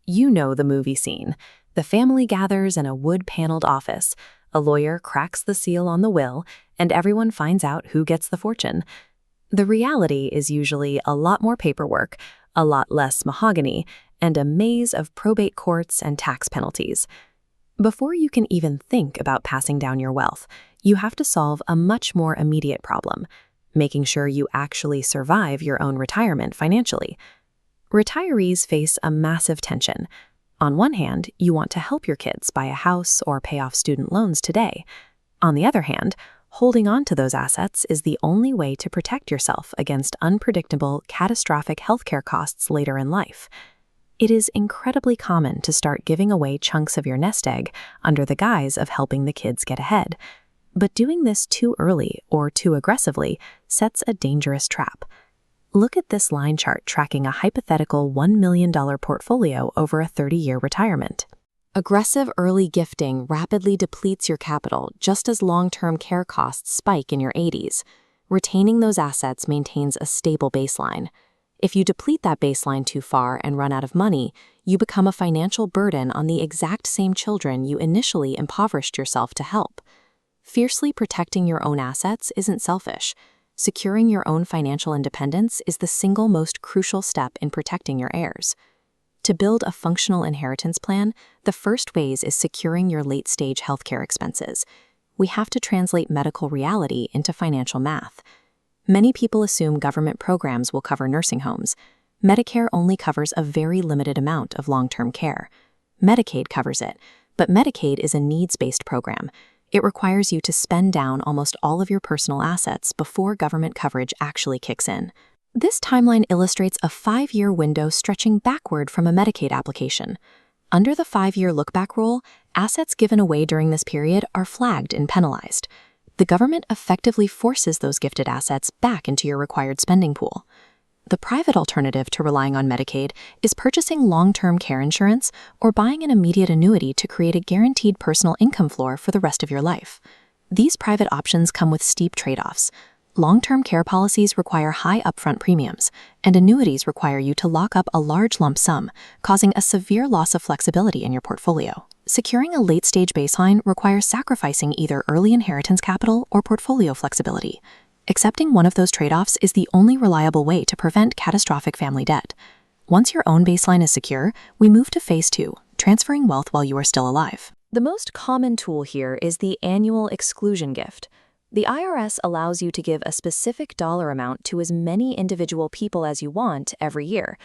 You know the movie scene. The family gathers in a wood-paneled office, a lawyer cracks the seal on the will, and everyone finds out who gets the fortune. The reality is usually a lot more paperwork, a lot less mahogany, and a maze of probate courts and tax penalties. Before you can even think about passing down your wealth, you have to solve a much more immediate problem, making sure you actually survive your own retirement financially. Retirees face a massive tension. On one hand, you want to help your kids buy a house or pay off student loans today. On the other hand, holding on to those assets is the only way to protect yourself against unpredictable, catastrophic healthcare costs later in life. It is incredibly common to start giving away chunks of your nest egg under the guise of helping the kids get ahead. But doing this too early or too aggressively sets a dangerous trap. Look at this line chart tracking a hypothetical $1 million portfolio over a 30-year retirement. Aggressive early gifting rapidly depletes your capital just as long-term care costs spike in your 80s. Retaining those assets maintains a stable baseline. If you deplete that baseline too far and run out of money, you become a financial burden on the exact same children you initially impoverished yourself to help. Fiercely protecting your own assets isn't selfish. Securing your own financial independence is the single most crucial step in protecting your heirs. To build a functional inheritance plan, the first phase is securing your late-stage healthcare expenses. We have to translate medical reality into financial math. Many people assume government programs will cover nursing homes. Medicare only covers a very limited amount of long-term care. Medicaid covers it, but Medicaid is a needs-based program. It requires you to spend down almost all of your personal assets before government coverage actually kicks in. This timeline illustrates a 5-year window stretching backward from a Medicaid application. Under the 5-year look-back rule, assets given away during this period are flagged and penalized. The government effectively forces those gifted assets back into your required spending pool. The private alternative to relying on Medicaid is purchasing long-term care insurance or buying an immediate annuity to create a guaranteed personal income floor for the rest of your life. These private options come with steep trade-offs. Long-term care policies require high upfront premiums, and annuities require you to lock up a large lump sum, causing a severe loss of flexibility in your portfolio. Securing a late-stage baseline requires sacrificing either early inheritance capital or portfolio flexibility. Accepting one of those trade-offs is the only reliable way to prevent catastrophic family debt. Once your own baseline is secure, we move to phase 2, transferring wealth while you are still alive. The most common tool here is the annual exclusion gift. The IRS allows you to give a specific dollar amount to as many individual people as you want every year.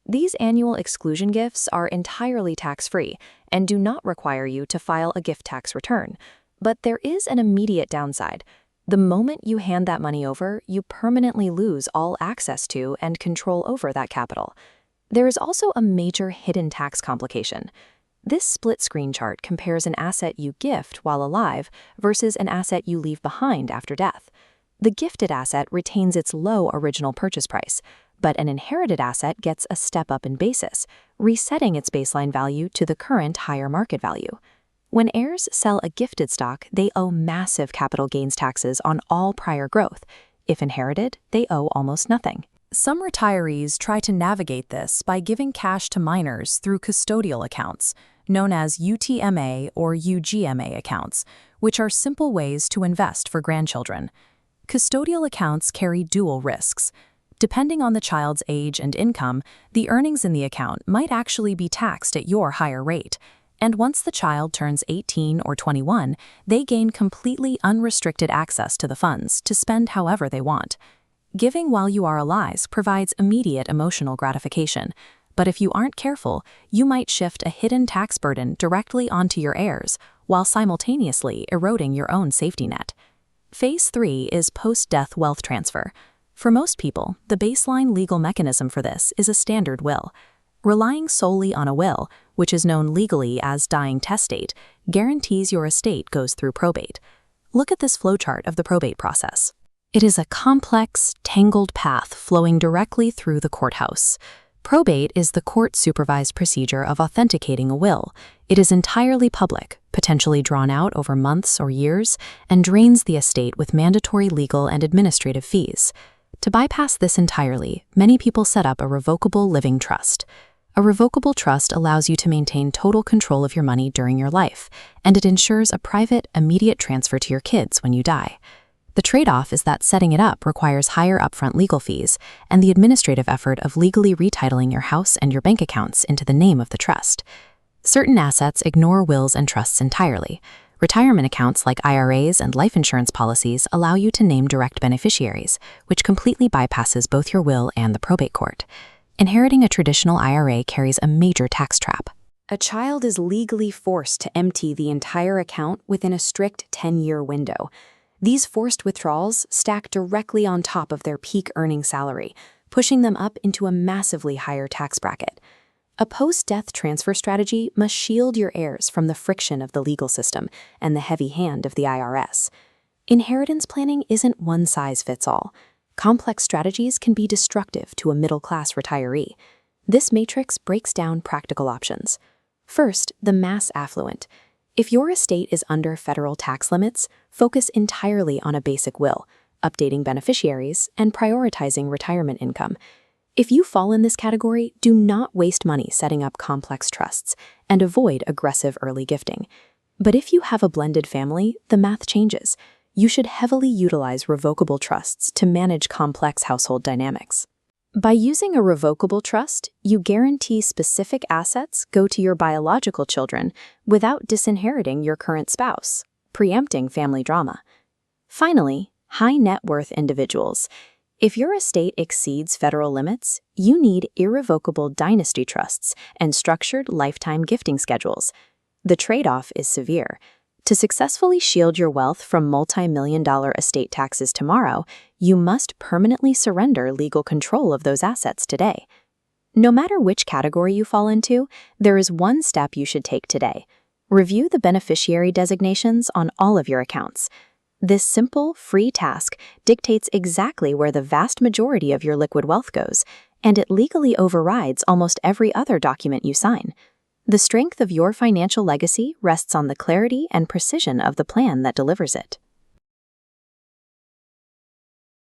These annual exclusion gifts are entirely tax-free and do not require you to file a gift tax return. But there is an immediate downside. The moment you hand that money over, you permanently lose all access to and control over that capital. There is also a major hidden tax complication. This split screen chart compares an asset you gift while alive versus an asset you leave behind after death. The gifted asset retains its low original purchase price, but an inherited asset gets a step up in basis, resetting its baseline value to the current higher market value. When heirs sell a gifted stock, they owe massive capital gains taxes on all prior growth. If inherited, they owe almost nothing. Some retirees try to navigate this by giving cash to minors through custodial accounts, known as UTMA or UGMA accounts, which are simple ways to invest for grandchildren. Custodial accounts carry dual risks. Depending on the child's age and income, the earnings in the account might actually be taxed at your higher rate. And once the child turns 18 or 21, they gain completely unrestricted access to the funds to spend however they want. Giving while you are alive provides immediate emotional gratification, but if you aren't careful, you might shift a hidden tax burden directly onto your heirs while simultaneously eroding your own safety net. Phase 3 is post-death wealth transfer. For most people, the baseline legal mechanism for this is a standard will. Relying solely on a will, which is known legally as dying testate, guarantees your estate goes through probate. Look at this flowchart of the probate process. It is a complex, tangled path flowing directly through the courthouse. Probate is the court-supervised procedure of authenticating a will. It is entirely public, potentially drawn out over months or years, and drains the estate with mandatory legal and administrative fees. To bypass this entirely, many people set up a revocable living trust. A revocable trust allows you to maintain total control of your money during your life, and it ensures a private, immediate transfer to your kids when you die. The trade-off is that setting it up requires higher upfront legal fees and the administrative effort of legally retitling your house and your bank accounts into the name of the trust. Certain assets ignore wills and trusts entirely. Retirement accounts like IRAs and life insurance policies allow you to name direct beneficiaries, which completely bypasses both your will and the probate court. Inheriting a traditional IRA carries a major tax trap. A child is legally forced to empty the entire account within a strict 10-year window. These forced withdrawals stack directly on top of their peak earning salary, pushing them up into a massively higher tax bracket. A post-death transfer strategy must shield your heirs from the friction of the legal system and the heavy hand of the IRS. Inheritance planning isn't one size fits all. Complex strategies can be destructive to a middle-class retiree. This matrix breaks down practical options. First, the mass affluent. If your estate is under federal tax limits, focus entirely on a basic will, updating beneficiaries, and prioritizing retirement income. If you fall in this category, do not waste money setting up complex trusts and avoid aggressive early gifting. But if you have a blended family, the math changes. You should heavily utilize revocable trusts to manage complex household dynamics. By using a revocable trust, you guarantee specific assets go to your biological children without disinheriting your current spouse, preempting family drama. Finally, high net worth individuals. If your estate exceeds federal limits, you need irrevocable dynasty trusts and structured lifetime gifting schedules. The trade-off is severe. To successfully shield your wealth from multi-million-dollar estate taxes tomorrow, you must permanently surrender legal control of those assets today. No matter which category you fall into, there is one step you should take today. Review the beneficiary designations on all of your accounts. This simple, free task dictates exactly where the vast majority of your liquid wealth goes, and it legally overrides almost every other document you sign. The strength of your financial legacy rests on the clarity and precision of the plan that delivers it.